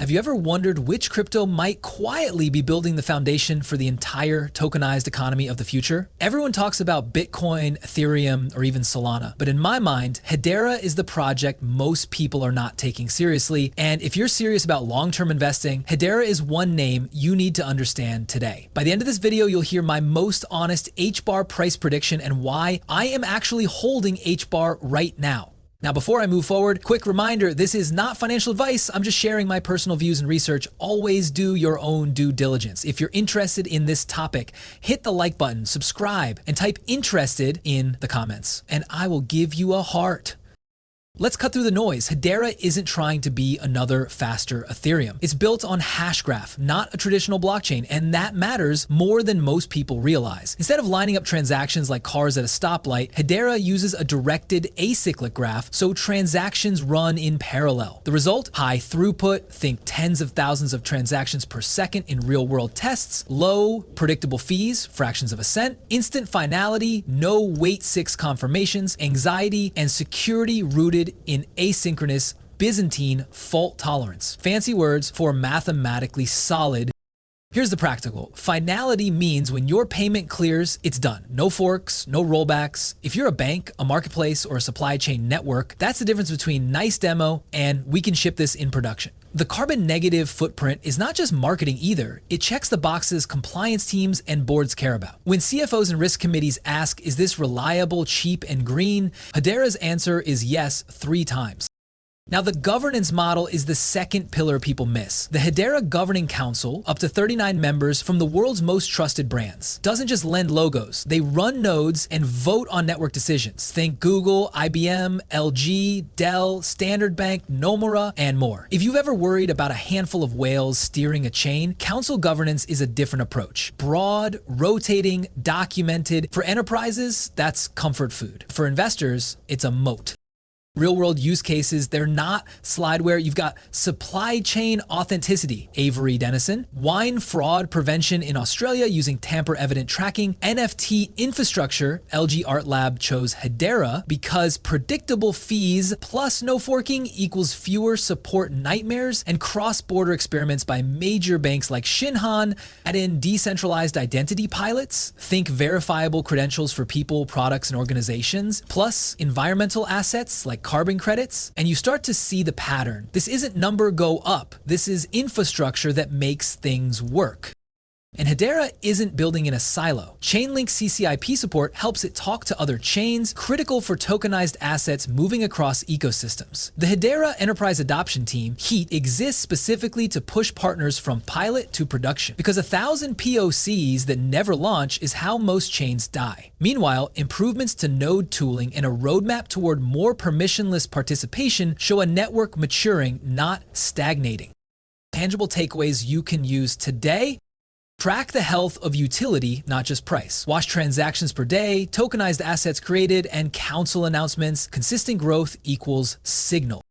Have you ever wondered which crypto might quietly be building the foundation for the entire tokenized economy of the future? Everyone talks about Bitcoin, Ethereum, or even Solana, but in my mind, Hedera is the project most people are not taking seriously, and if you're serious about long-term investing, Hedera is one name you need to understand today. By the end of this video, you'll hear my most honest HBAR price prediction and why I am actually holding HBAR right now. Now, before I move forward, quick reminder, this is not financial advice. I'm just sharing my personal views and research. Always do your own due diligence. If you're interested in this topic, hit the like button, subscribe, and type interested in the comments, and I will give you a heart. Let's cut through the noise. Hedera isn't trying to be another faster Ethereum. It's built on Hashgraph, not a traditional blockchain, and that matters more than most people realize. Instead of lining up transactions like cars at a stoplight, Hedera uses a directed acyclic graph, so transactions run in parallel. The result? High throughput, think tens of thousands of transactions per second in real-world tests, low predictable fees, fractions of a cent, instant finality, no wait 6 confirmations, anxiety, and security rooted in asynchronous Byzantine fault tolerance. Fancy words for mathematically solid. Here's the practical. Finality means when your payment clears, it's done. No forks, no rollbacks. If you're a bank, a marketplace, or a supply chain network, that's the difference between nice demo and we can ship this in production. The carbon negative footprint is not just marketing either. It checks the boxes compliance teams and boards care about. When CFOs and risk committees ask, is this reliable, cheap, and green? Hedera's answer is yes 3 times. Now, the governance model is the second pillar people miss. The Hedera Governing Council, up to 39 members from the world's most trusted brands, doesn't just lend logos. They run nodes and vote on network decisions. Think Google, IBM, LG, Dell, Standard Bank, Nomura, and more. If you've ever worried about a handful of whales steering a chain, council governance is a different approach. Broad, rotating, documented. For enterprises, that's comfort food. For investors, it's a moat. Real-world use cases, they're not slideware. You've got supply chain authenticity, Avery Dennison, wine fraud prevention in Australia using tamper-evident tracking, NFT infrastructure, LG Art Lab chose Hedera because predictable fees plus no forking equals fewer support nightmares, and cross-border experiments by major banks like Shinhan add in decentralized identity pilots, think verifiable credentials for people, products, and organizations, plus environmental assets like carbon credits, and you start to see the pattern. This isn't number go up. This is infrastructure that makes things work. And Hedera isn't building in a silo. Chainlink CCIP support helps it talk to other chains, critical for tokenized assets moving across ecosystems. The Hedera Enterprise Adoption Team, HEAT, exists specifically to push partners from pilot to production, because 1,000 POCs that never launch is how most chains die. Meanwhile, improvements to node tooling and a roadmap toward more permissionless participation show a network maturing, not stagnating. Tangible takeaways you can use today: track the health of utility, not just price. Watch transactions per day, tokenized assets created, and council announcements. Consistent growth equals signal.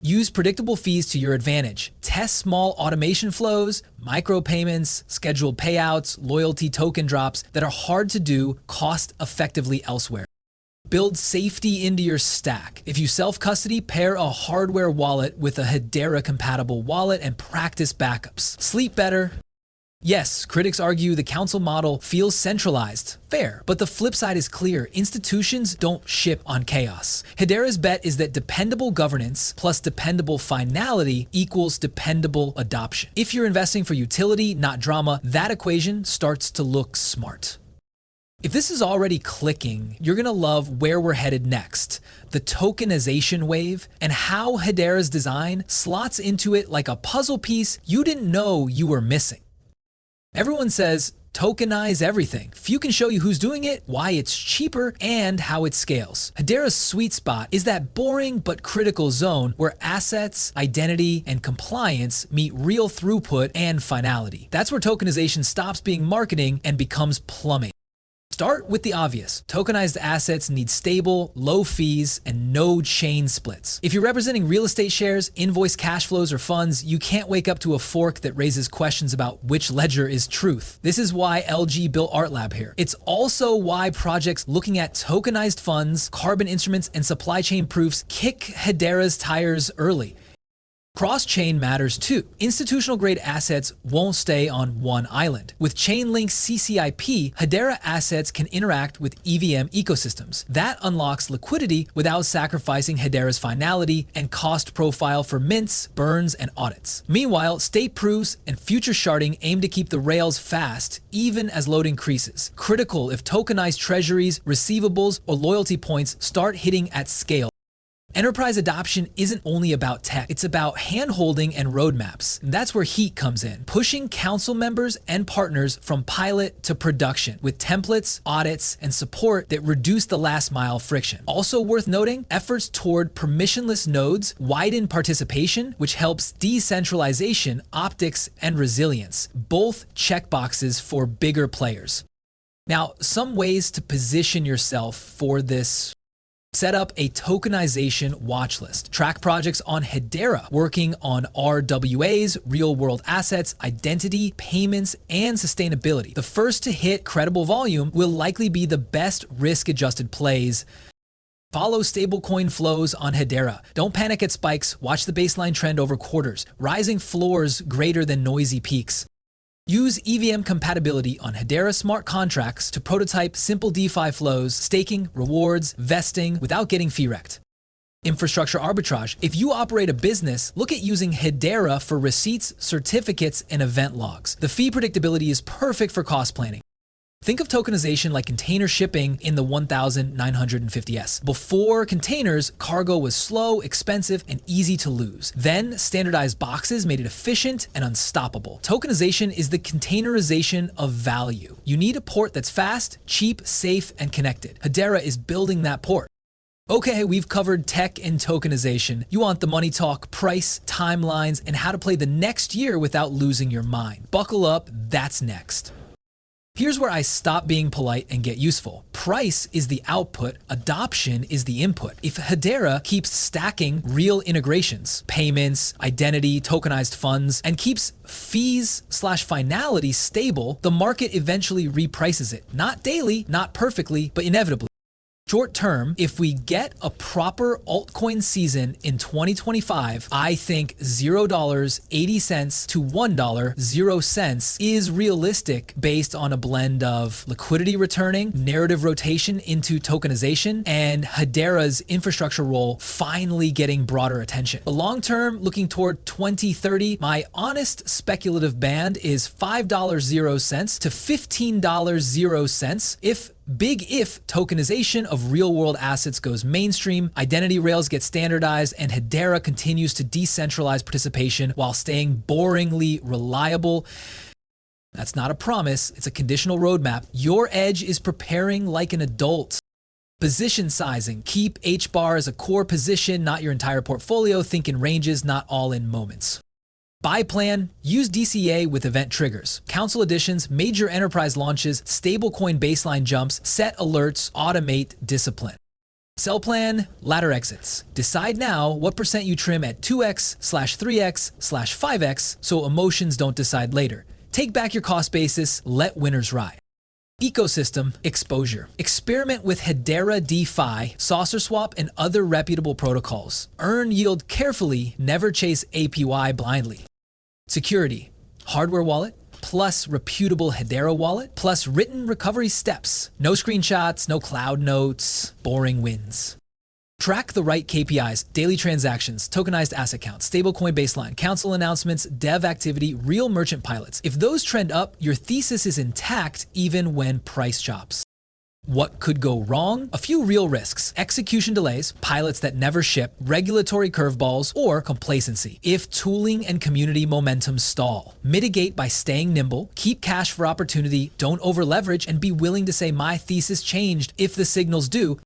Use predictable fees to your advantage. Test small automation flows, micropayments, scheduled payouts, loyalty token drops that are hard to do cost effectively elsewhere. Build safety into your stack. If you self-custody, pair a hardware wallet with a Hedera-compatible wallet and practice backups. Sleep better. Yes, critics argue the council model feels centralized. Fair, but the flip side is clear. Institutions don't ship on chaos. Hedera's bet is that dependable governance plus dependable finality equals dependable adoption. If you're investing for utility, not drama, that equation starts to look smart. If this is already clicking, you're gonna love where we're headed next, the tokenization wave, and how Hedera's design slots into it like a puzzle piece you didn't know you were missing. Everyone says, tokenize everything. Few can show you who's doing it, why it's cheaper, and how it scales. Hedera's sweet spot is that boring but critical zone where assets, identity, and compliance meet real throughput and finality. That's where tokenization stops being marketing and becomes plumbing. Start with the obvious. Tokenized assets need stable, low fees, and no chain splits. If you're representing real estate shares, invoice cash flows, or funds, you can't wake up to a fork that raises questions about which ledger is truth. This is why LG built Art Lab here. It's also why projects looking at tokenized funds, carbon instruments, and supply chain proofs kick Hedera's tires early. Cross-chain matters too. Institutional-grade assets won't stay on one island. With Chainlink's CCIP, Hedera assets can interact with EVM ecosystems. That unlocks liquidity without sacrificing Hedera's finality and cost profile for mints, burns, and audits. Meanwhile, state proofs and future sharding aim to keep the rails fast, even as load increases. Critical if tokenized treasuries, receivables, or loyalty points start hitting at scale. Enterprise adoption isn't only about tech, it's about hand-holding and roadmaps. And that's where Heat comes in, pushing council members and partners from pilot to production with templates, audits, and support that reduce the last mile friction. Also worth noting, efforts toward permissionless nodes widen participation, which helps decentralization, optics, and resilience, both checkboxes for bigger players. Now, some ways to position yourself for this: set up a tokenization watch list. Track projects on Hedera working on RWAs, real-world assets, identity, payments, and sustainability. The first to hit credible volume will likely be the best risk-adjusted plays. Follow stablecoin flows on Hedera. Don't panic at spikes. Watch the baseline trend over quarters. Rising floors greater than noisy peaks. Use EVM compatibility on Hedera smart contracts to prototype simple DeFi flows, staking, rewards, vesting without getting fee wrecked. Infrastructure arbitrage. If you operate a business, look at using Hedera for receipts, certificates, and event logs. The fee predictability is perfect for cost planning. Think of tokenization like container shipping in the 1950s. Before containers, cargo was slow, expensive, and easy to lose. Then, standardized boxes made it efficient and unstoppable. Tokenization is the containerization of value. You need a port that's fast, cheap, safe, and connected. Hedera is building that port. Okay, we've covered tech and tokenization. You want the money talk, price, timelines, and how to play the next year without losing your mind. Buckle up, that's next. Here's where I stop being polite and get useful. Price is the output, adoption is the input. If Hedera keeps stacking real integrations, payments, identity, tokenized funds, and keeps fees/finality stable, the market eventually reprices it. Not daily, not perfectly, but inevitably. Short term, if we get a proper altcoin season in 2025, I think $0.80 to $1.00 is realistic based on a blend of liquidity returning, narrative rotation into tokenization, and Hedera's infrastructure role finally getting broader attention. But long term, looking toward 2030, my honest speculative band is $5.00 to $15.00 if tokenization of real-world assets goes mainstream, identity rails get standardized, and Hedera continues to decentralize participation while staying boringly reliable. That's not a promise, it's a conditional roadmap. Your edge is preparing like an adult. Position sizing. Keep HBAR as a core position, not your entire portfolio. Think in ranges, not all in moments. Buy plan, use DCA with event triggers, council additions, major enterprise launches, stablecoin baseline jumps, set alerts, automate, discipline. Sell plan, ladder exits. Decide now what % you trim at 2x/3x/5x so emotions don't decide later. Take back your cost basis, let winners ride. Ecosystem exposure. Experiment with Hedera DeFi, Saucer Swap, and other reputable protocols. Earn yield carefully, never chase APY blindly. Security. Hardware wallet plus reputable Hedera wallet plus written recovery steps. No screenshots, no cloud notes, boring wins. Track the right KPIs, daily transactions, tokenized asset counts, stablecoin baseline, council announcements, dev activity, real merchant pilots. If those trend up, your thesis is intact even when price chops. What could go wrong? A few real risks: execution delays, pilots that never ship, regulatory curveballs, or complacency. If tooling and community momentum stall, mitigate by staying nimble, keep cash for opportunity, don't over leverage, and be willing to say my thesis changed if the signals do.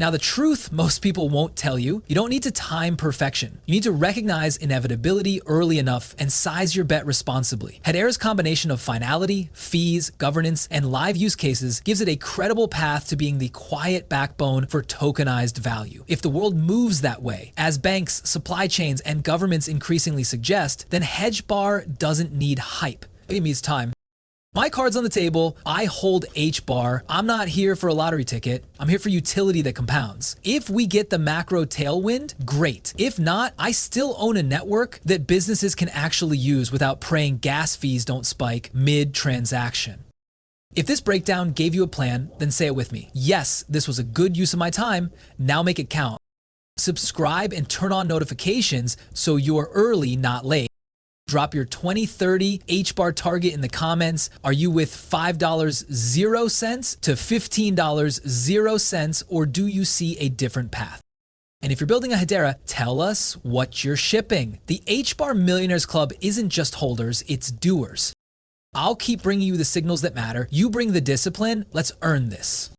Now, the truth most people won't tell you, you don't need to time perfection. You need to recognize inevitability early enough and size your bet responsibly. Hedera's combination of finality, fees, governance, and live use cases gives it a credible path to being the quiet backbone for tokenized value. If the world moves that way, as banks, supply chains, and governments increasingly suggest, then HBAR doesn't need hype. It needs time. My card's on the table. I hold HBAR. I'm not here for a lottery ticket. I'm here for utility that compounds. If we get the macro tailwind, great. If not, I still own a network that businesses can actually use without praying gas fees don't spike mid-transaction. If this breakdown gave you a plan, then say it with me. Yes, this was a good use of my time. Now make it count. Subscribe and turn on notifications so you're early, not late. Drop your 2030 HBAR target in the comments. Are you with $5.00 to $15.00, or do you see a different path? And if you're building a Hedera, tell us what you're shipping. The HBAR Millionaires Club isn't just holders, it's doers. I'll keep bringing you the signals that matter. You bring the discipline. Let's earn this.